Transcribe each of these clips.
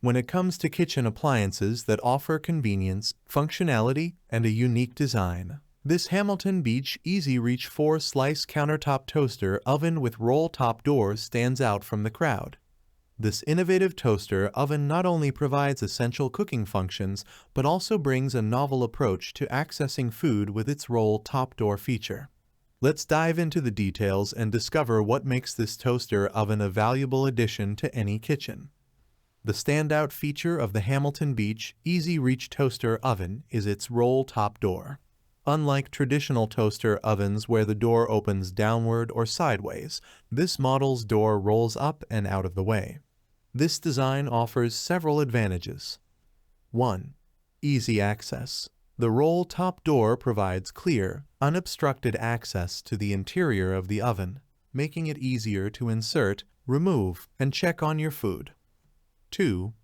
when it comes to kitchen appliances that offer convenience, functionality, and a unique design. This Hamilton Beach Easy Reach 4-slice countertop toaster oven with roll-top doors stands out from the crowd. This innovative toaster oven not only provides essential cooking functions, but also brings a novel approach to accessing food with its roll-top door feature. Let's dive into the details and discover what makes this toaster oven a valuable addition to any kitchen. The standout feature of the Hamilton Beach Easy Reach toaster oven is its roll-top door. Unlike traditional toaster ovens where the door opens downward or sideways, this model's door rolls up and out of the way. This design offers several advantages. 1. Easy access. The roll-top door provides clear, unobstructed access to the interior of the oven, making it easier to insert, remove, and check on your food. 2.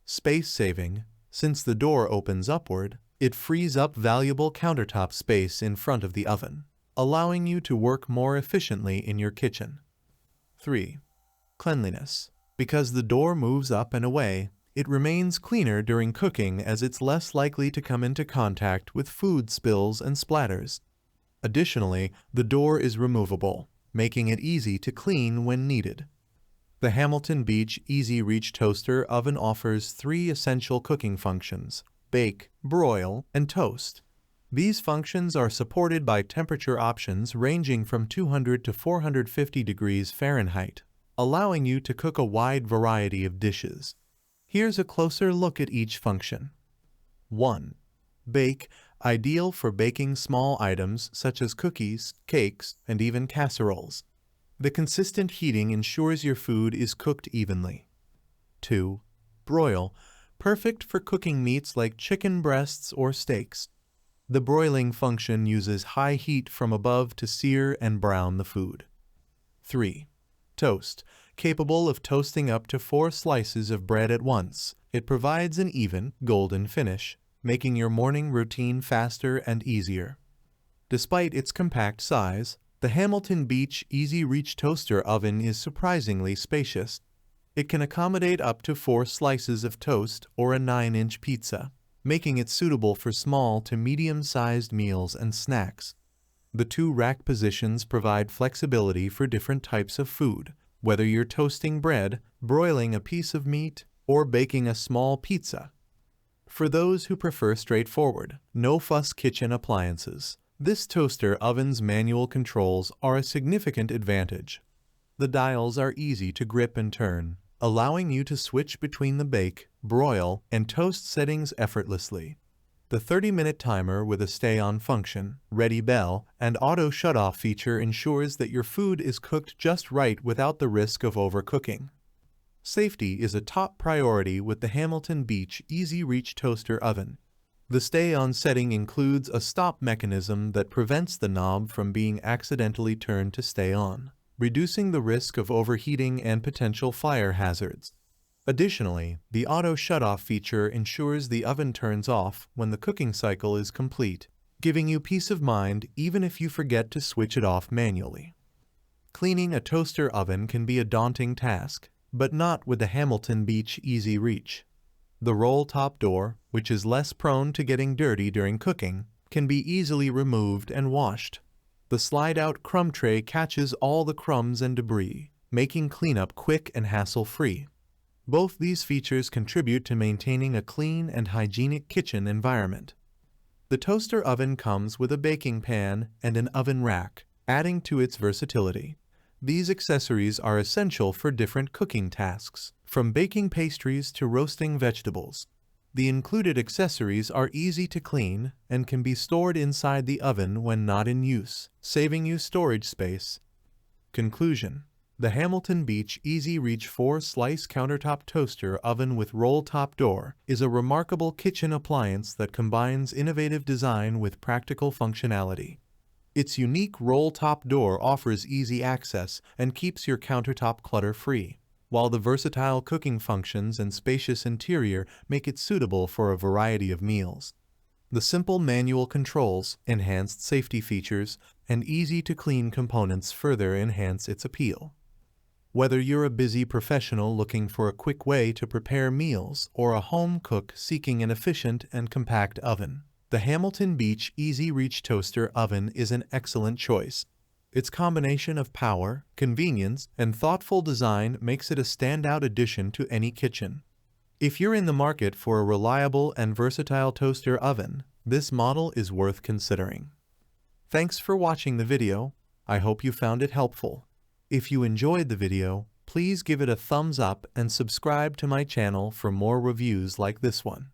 Space saving. Since the door opens upward, it frees up valuable countertop space in front of the oven, allowing you to work more efficiently in your kitchen. 3. Cleanliness. Because the door moves up and away, it remains cleaner during cooking as it's less likely to come into contact with food spills and splatters. Additionally, the door is removable, making it easy to clean when needed. The Hamilton Beach Easy Reach toaster oven offers 3 essential cooking functions: bake, broil, and toast. These functions are supported by temperature options ranging from 200 to 450 degrees Fahrenheit, allowing you to cook a wide variety of dishes. Here's a closer look at each function. 1. Bake, ideal for baking small items such as cookies, cakes, and even casseroles. The consistent heating ensures your food is cooked evenly. 2. Broil, perfect for cooking meats like chicken breasts or steaks. The broiling function uses high heat from above to sear and brown the food. 3. Toast, capable of toasting up to 4 slices of bread at once. It provides an even, golden finish, making your morning routine faster and easier. Despite its compact size, the Hamilton Beach Easy Reach toaster oven is surprisingly spacious. It can accommodate up to 4 slices of toast or a 9-inch pizza, making it suitable for small to medium-sized meals and snacks. The 2 rack positions provide flexibility for different types of food, whether you're toasting bread, broiling a piece of meat, or baking a small pizza. For those who prefer straightforward, no-fuss kitchen appliances, this toaster oven's manual controls are a significant advantage. The dials are easy to grip and turn, allowing you to switch between the bake, broil, and toast settings effortlessly. The 30-minute timer with a stay-on function, ready bell, and auto shut-off feature ensures that your food is cooked just right without the risk of overcooking. Safety is a top priority with the Hamilton Beach Easy Reach toaster oven. The stay-on setting includes a stop mechanism that prevents the knob from being accidentally turned to stay on, reducing the risk of overheating and potential fire hazards. Additionally, the auto shut-off feature ensures the oven turns off when the cooking cycle is complete, giving you peace of mind even if you forget to switch it off manually. Cleaning a toaster oven can be a daunting task, but not with the Hamilton Beach Easy Reach. The roll-top door, which is less prone to getting dirty during cooking, can be easily removed and washed. The slide-out crumb tray catches all the crumbs and debris, making cleanup quick and hassle-free. Both these features contribute to maintaining a clean and hygienic kitchen environment. The toaster oven comes with a baking pan and an oven rack, adding to its versatility. These accessories are essential for different cooking tasks, from baking pastries to roasting vegetables. The included accessories are easy to clean and can be stored inside the oven when not in use, saving you storage space. Conclusion: the Hamilton Beach Easy Reach 4-slice countertop toaster oven with roll-top door is a remarkable kitchen appliance that combines innovative design with practical functionality. Its unique roll-top door offers easy access and keeps your countertop clutter-free, while the versatile cooking functions and spacious interior make it suitable for a variety of meals. The simple manual controls, enhanced safety features, and easy-to-clean components further enhance its appeal. Whether you're a busy professional looking for a quick way to prepare meals or a home cook seeking an efficient and compact oven, the Hamilton Beach Easy Reach Toaster Oven is an excellent choice. Its combination of power, convenience, and thoughtful design makes it a standout addition to any kitchen. If you're in the market for a reliable and versatile toaster oven, this model is worth considering. Thanks for watching the video. I hope you found it helpful. If you enjoyed the video, please give it a thumbs up and subscribe to my channel for more reviews like this one.